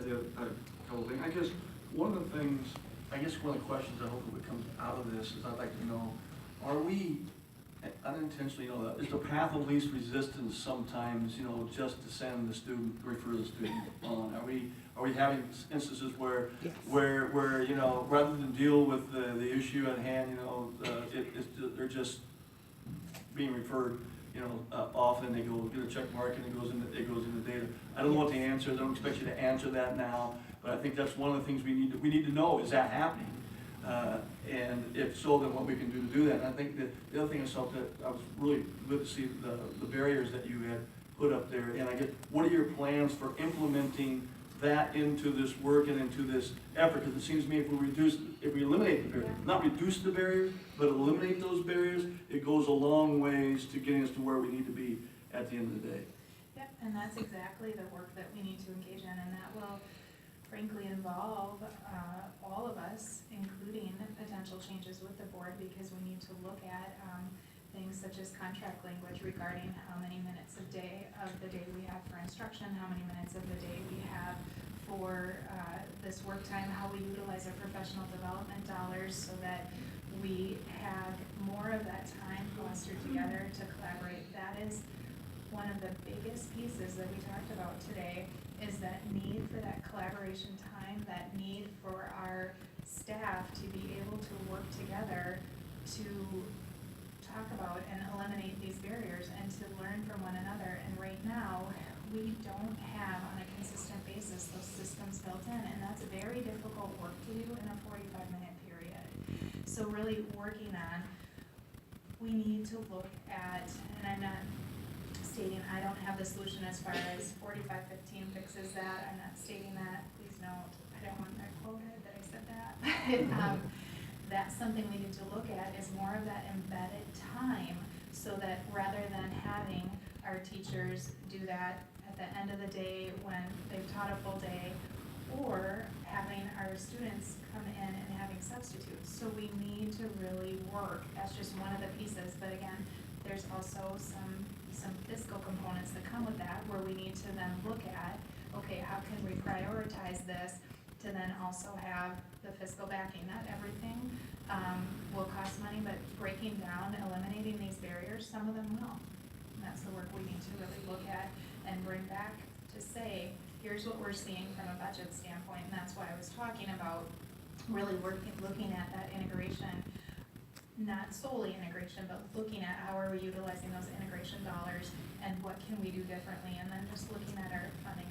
did a couple of things. I guess one of the things, one of the questions I hope that comes out of this is I'd like to know, are we unintentionally, is the path of least resistance sometimes, just to send the student, refer the student on? Are we having instances where, Yes. where rather than deal with the issue at hand, they're just being referred, off, and they go get a check mark and it goes into data. I don't know what the answer is. I don't expect you to answer that now, but I think that's one of the things we need to know, is that happening? And if so, then what we can do to do that. And I think that the other thing I saw that I was really good to see the barriers that you had put up there. And I get, what are your plans for implementing that into this work and into this effort? Because it seems to me if we eliminate the barriers, not reduce the barriers, but eliminate those barriers, it goes a long ways to getting us to where we need to be at the end of the day. Yep, and that's exactly the work that we need to engage in, and that will frankly involve all of us, including potential changes with the board, because we need to look at things such as contract language regarding how many minutes of the day we have for instruction, how many minutes of the day we have for this work time, how we utilize our professional development dollars so that we have more of that time fostered together to collaborate. That is one of the biggest pieces that we talked about today, is that need for that collaboration time, that need for our staff to be able to work together to talk about and eliminate these barriers and to learn from one another. And right now, we don't have on a consistent basis those systems built in, and that's very difficult work to do in a 45-minute period. So really working on, we need to look at, and I'm not stating I don't have the solution as far as 45-15 fixes that. I'm not stating that. Please note, I don't want that quoted that I said that. That's something we need to look at, is more of that embedded time, so that rather than having our teachers do that at the end of the day when they've taught a full day, or having our students come in and having substitutes. So we need to really work. That's just one of the pieces. But again, there's also some fiscal components that come with that, where we need to then look at, okay, how can we prioritize this to then also have the fiscal backing? Not everything will cost money, but breaking down, eliminating these barriers, some of them will. And that's the work we need to really look at and bring back to say, here's what we're seeing from a budget standpoint. And that's why I was talking about really looking at that integration, not solely integration, but looking at how are we utilizing those integration dollars and what can we do differently, and then just looking at our funding